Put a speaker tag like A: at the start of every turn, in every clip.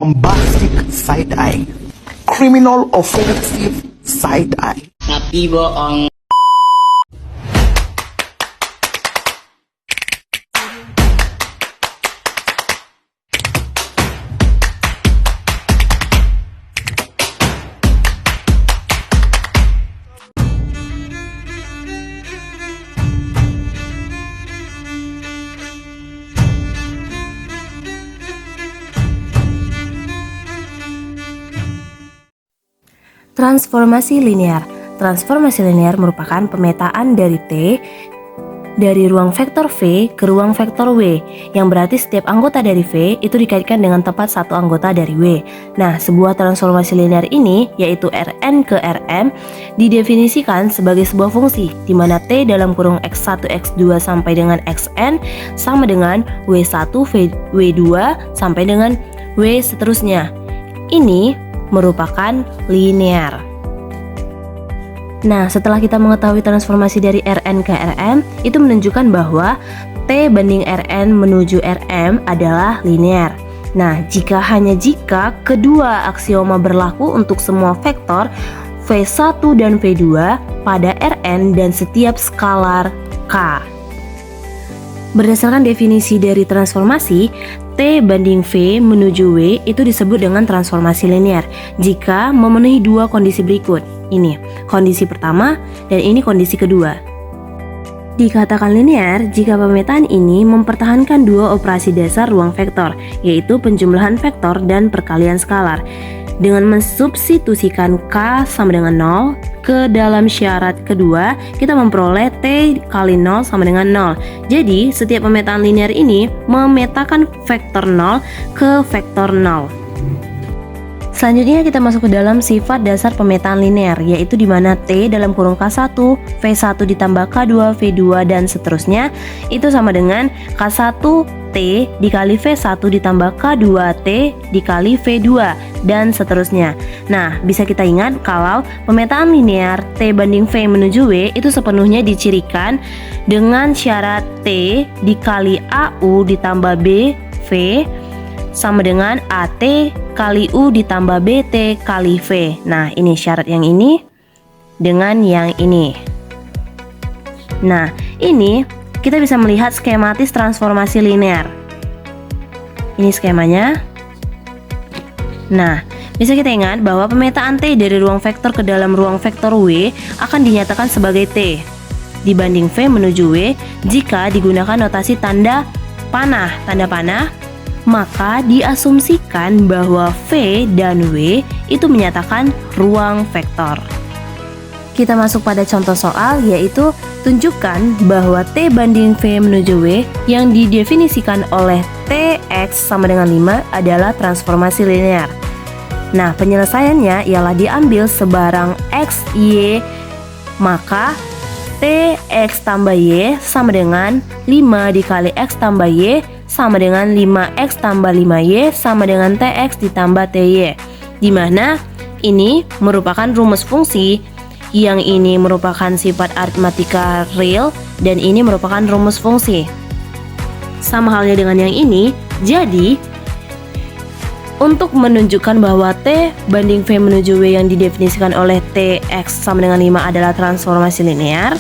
A: bombastic side eye, criminal offensive side eye.
B: Tapi bohong.
C: Transformasi linear. Transformasi linear merupakan pemetaan dari T dari ruang vektor V ke ruang vektor W, yang berarti setiap anggota dari V itu dikaitkan dengan tepat satu anggota dari W. Nah, sebuah transformasi linear ini, yaitu Rn ke Rm, didefinisikan sebagai sebuah fungsi di mana T dalam kurung X1, X2 sampai dengan Xn sama dengan W1, W2 sampai dengan W seterusnya. Ini merupakan linear. Nah, setelah kita mengetahui transformasi dari Rn ke Rm, itu menunjukkan bahwa T banding Rn menuju Rm adalah linear. Nah, jika kedua aksioma berlaku untuk semua vektor V1 dan V2 pada Rn dan setiap skalar K. Berdasarkan definisi dari transformasi, T banding V menuju W itu disebut dengan transformasi linear jika memenuhi dua kondisi berikut. Ini kondisi pertama dan ini kondisi kedua. Dikatakan linear jika pemetaan ini mempertahankan dua operasi dasar ruang vektor, yaitu penjumlahan vektor dan perkalian skalar. Dengan mensubstitusikan K sama dengan 0 ke dalam syarat kedua, kita memperoleh T kali 0 sama dengan 0. Jadi, setiap pemetaan linear ini memetakan vektor 0 ke vektor 0. Selanjutnya kita masuk ke dalam sifat dasar pemetaan linear, yaitu di mana T dalam kurung K1, V1 ditambah K2, V2 dan seterusnya itu sama dengan K1 T dikali V1 ditambah K2 T dikali V2 dan seterusnya. Nah, bisa kita ingat kalau pemetaan linear T banding V menuju W itu sepenuhnya dicirikan dengan syarat T dikali AU ditambah B V sama dengan AT kali U ditambah BT kali V. Nah, ini syarat yang ini dengan yang ini. Nah, ini kita bisa melihat skematis transformasi linear. Ini skemanya. Nah, bisa kita ingat bahwa pemetaan T dari ruang vektor ke dalam ruang vektor W akan dinyatakan sebagai T dibanding V menuju W jika digunakan notasi tanda panah. Maka diasumsikan bahwa V dan W itu menyatakan ruang vektor. Kita masuk pada contoh soal, yaitu tunjukkan bahwa T banding V menuju W yang didefinisikan oleh Tx sama dengan 5 adalah transformasi linear. Nah, penyelesaiannya ialah diambil sebarang X, Y, maka Tx tambah Y sama dengan 5 dikali X tambah Y sama dengan 5X tambah 5Y sama dengan Tx ditambah Ty, di mana ini merupakan rumus fungsi, yang ini merupakan sifat aritmatika real, dan ini merupakan rumus fungsi. Sama halnya dengan yang ini, jadi untuk menunjukkan bahwa T banding V menuju W yang didefinisikan oleh Tx sama dengan 5 adalah transformasi linear,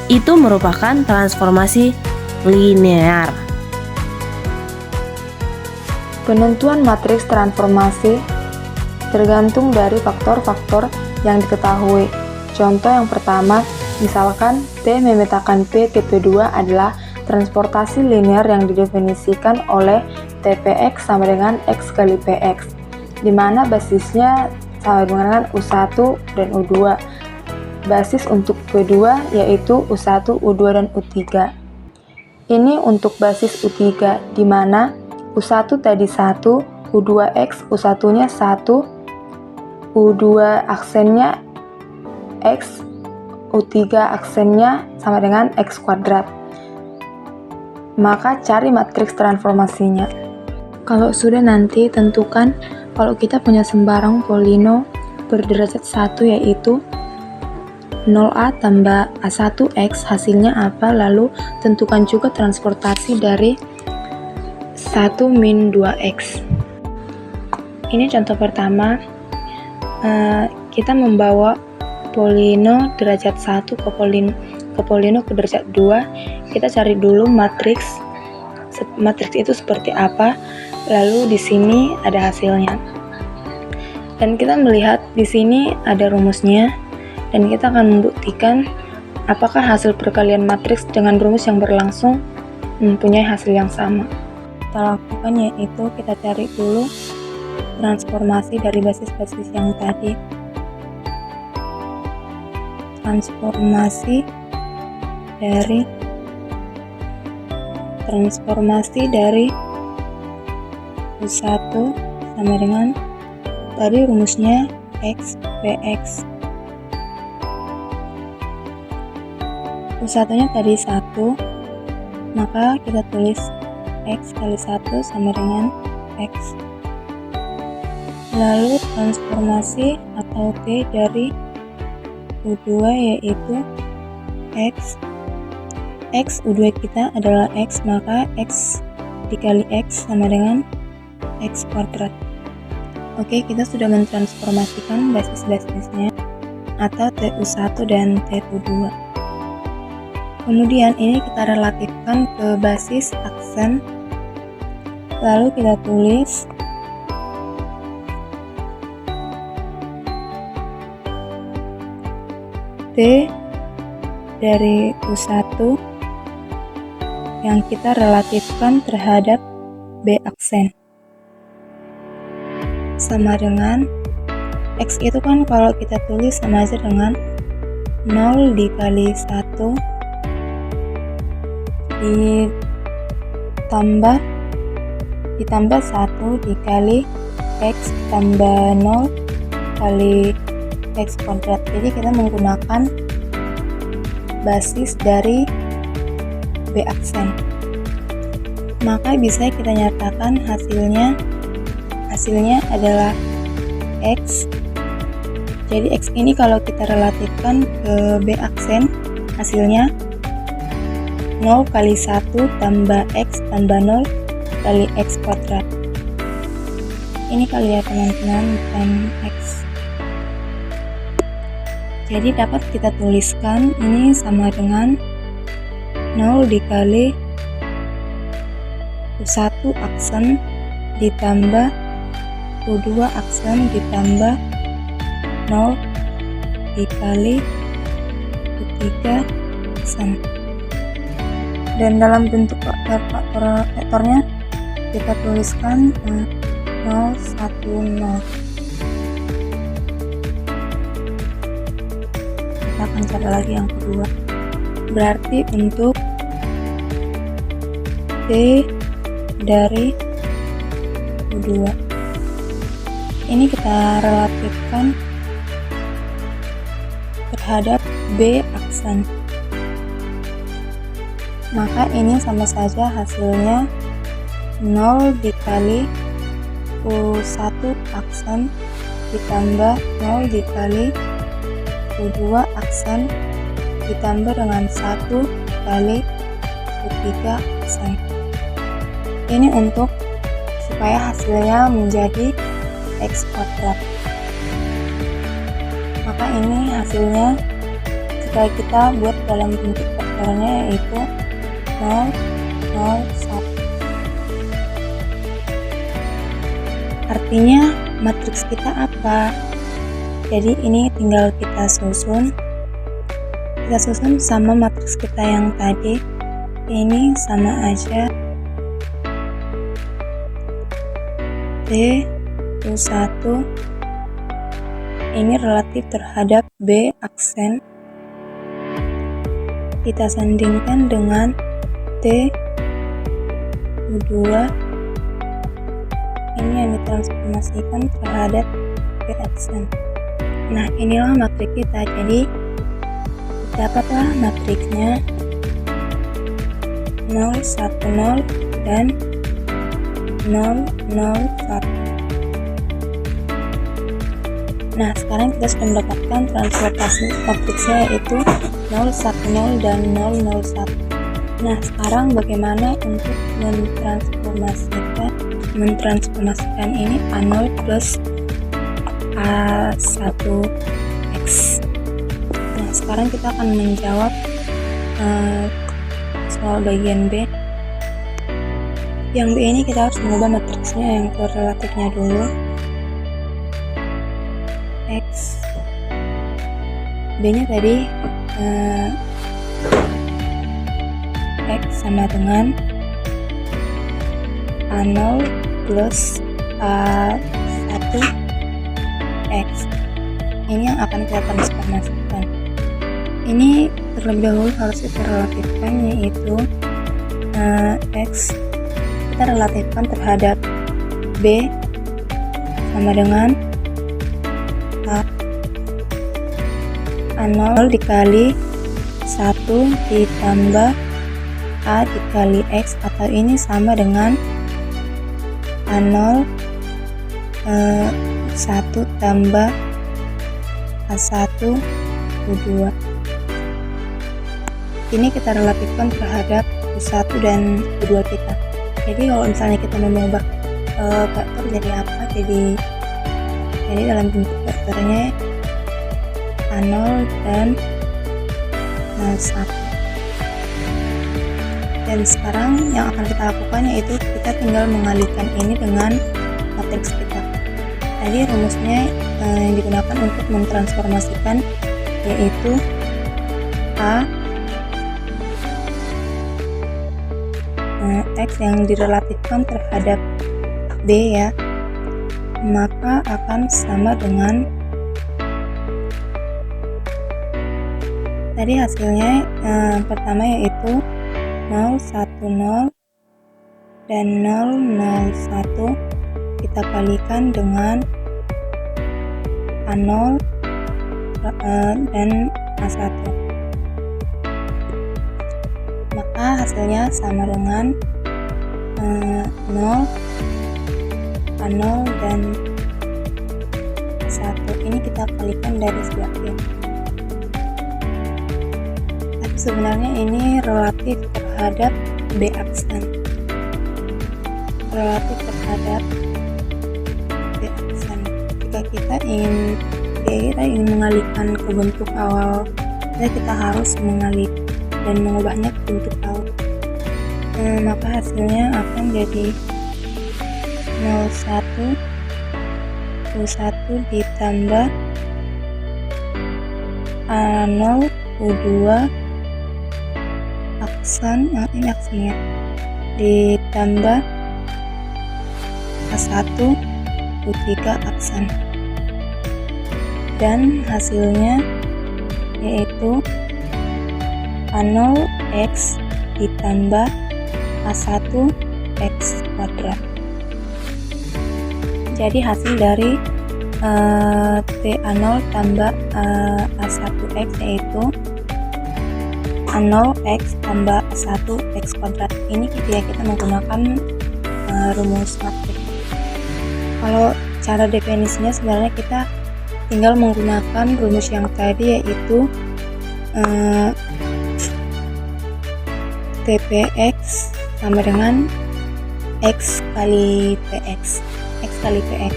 C: itu merupakan transformasi linear.
D: Penentuan matriks transformasi tergantung dari faktor-faktor yang diketahui. Contoh yang pertama, misalkan T memetakan P ke P2 adalah transportasi linear yang didefinisikan oleh Tpx sama dengan X kali Px, di mana basisnya sama dengan U1 dan U2. Basis untuk P2 yaitu U1, U2, dan U3. Ini untuk basis U3, di mana U1 tadi 1, U2X, U1-nya 1, U2 aksennya X, U3 aksennya sama dengan X kuadrat. Maka cari matriks transformasinya. Kalau sudah nanti tentukan kalau kita punya sembarang polino berderajat 1 yaitu 0A tambah A1X hasilnya apa, lalu tentukan juga transportasi dari 1 min 2x. Ini contoh pertama, kita membawa polino derajat 1 ke polino ke derajat 2. Kita cari dulu matriks itu seperti apa, lalu di sini ada hasilnya. Dan kita melihat di sini ada rumusnya, dan kita akan membuktikan apakah hasil perkalian matriks dengan rumus yang berlangsung mempunyai hasil yang sama. Kita lakukan yaitu kita cari dulu transformasi dari basis-basis yang tadi. Transformasi dari U1 sama dengan tadi rumusnya X Px. U1 nya tadi 1, maka kita tulis X kali 1 sama dengan X. Lalu transformasi atau T dari U2 yaitu X U2 kita adalah X, maka X dikali X sama dengan X kuadrat. Oke, kita sudah mentransformasikan basis-basisnya atau TU1 dan TU2. Kemudian ini kita relatifkan ke basis aksen, lalu kita tulis T dari U1 yang kita relatifkan terhadap B aksen sama dengan X itu kan kalau kita tulis sama aja dengan 0 dikali 1 ditambah 1 dikali X tambah 0 kali X kuadrat. Jadi kita menggunakan basis dari B aksen, maka bisa kita nyatakan hasilnya adalah X. Jadi X ini kalau kita relatifkan ke B aksen, hasilnya 0 kali 1 tambah X tambah 0 kali X kuadrat. Ini kali ya teman-teman, bukan X. Jadi dapat kita tuliskan ini sama dengan 0 dikali U1 aksen ditambah U2 aksen ditambah 0 dikali U3 aksen. Dan dalam bentuk vektornya kita tuliskan 0, 1, 0. Kita akan cari lagi yang kedua. Berarti untuk T dari U2 ini kita relatifkan terhadap B aksen, maka ini sama saja hasilnya 0 dikali U1 aksen ditambah 0 dikali U2 aksen ditambah dengan 1 kali U3 aksen. Ini untuk supaya hasilnya menjadi X kuadrat. Maka ini hasilnya jika kita buat dalam bentuk vektornya yaitu 0, 0, 1. Artinya matriks kita apa? Jadi ini tinggal kita susun sama matriks kita yang tadi. Ini sama aja T U1 ini relatif terhadap B aksen, kita sandingkan dengan T U2 ini yang ditransformasikan terhadap B aksen. Nah, inilah matriks kita. Jadi dapatlah matriksnya 0, 1, 0 dan 0, 0, 1. Nah, sekarang kita sudah mendapatkan transportasi matriksnya yaitu 0, 1, 0 dan 0, 0, 1. Nah, sekarang bagaimana untuk mentransformasikan mentransformasikan ini A0 plus A1X. Nah, sekarang kita akan menjawab soal bagian B. Yang B ini kita harus mengubah matriksnya yang korelatifnya dulu. X, B-nya tadi X sama dengan A0 plus A1X. Ini yang akan kita transformasikan. Ini terlebih dahulu harus kita relatifkan, yaitu X kita relatifkan terhadap B sama dengan A0 dikali 1 ditambah A dikali X, atau ini sama dengan A0 1 tambah A1 U2. Ini kita relatifkan terhadap U1 dan U2 kita. Jadi kalau misalnya kita mau mengubah vektor jadi apa? Jadi dalam bentuk vektornya A0 dan 01. Dan sekarang yang akan kita lakukan yaitu kita tinggal mengalihkan ini dengan matriks kita. Tadi rumusnya yang digunakan untuk mentransformasikan yaitu X yang direlatifkan terhadap B ya, maka akan sama dengan tadi hasilnya pertama yaitu 0, 1, 0 dan 0, 0, 1 kita kalikan dengan A0 dan A1, maka hasilnya sama dengan 0, A0 dan A1. Ini kita kalikan dari sebelahnya. Tapi sebenarnya ini relatif terhadap B aksen. Relatif terhadap B aksen. Jika kita ingin mengalihkan ke bentuk awal, kita harus mengalih dan mengubahnya ke bentuk awal. Maka hasilnya akan jadi 01 U1 ditambah A0 U2 aksen, ini aksennya, ditambah A1 U3 aksen, dan hasilnya yaitu A0X ditambah A1X kuadrat. Jadi hasil dari A0 tambah A1X yaitu A0X tambah A1X kuadrat. Ini kita menggunakan rumus matriks. Kalau cara definisinya sebenarnya kita tinggal menggunakan rumus yang tadi, yaitu TPX sama dengan X kali PX. X kali PX.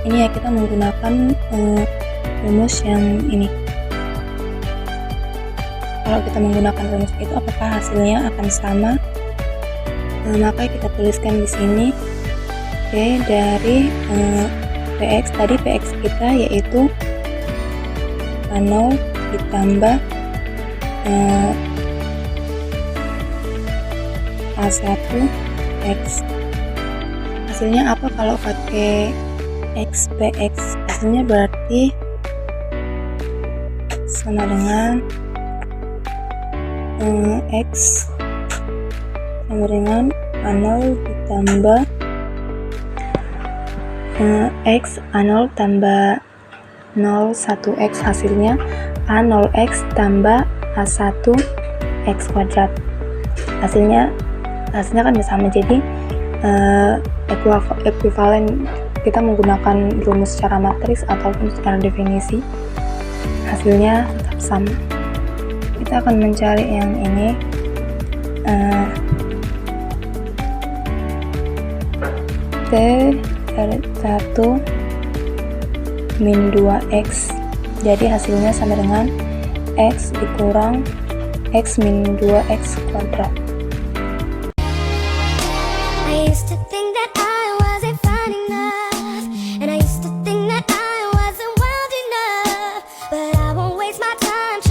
D: Ini ya, kita menggunakan rumus yang ini. Kalau kita menggunakan rumus itu, apakah hasilnya akan sama? Maka kita tuliskan di sini P dari PX. Tadi PX kita yaitu A0 ditambah A1X. Hasilnya apa kalau pakai X PX? Hasilnya berarti sama dengan X sama dengan A0 ditambah X A0 tambah 0 1X. Hasilnya A0X tambah A1X kuadrat. Hasilnya kan sama, jadi ekuivalen kita menggunakan rumus secara matriks ataupun secara definisi, hasilnya tetap sama. Kita akan mencari yang ini, T R1 min 2x. Jadi hasilnya sama dengan x dikurang x min 2x kuadrat.
B: I used to think that I wasn't fine enough, and I used to think that I wasn't wild enough, but I won't waste my time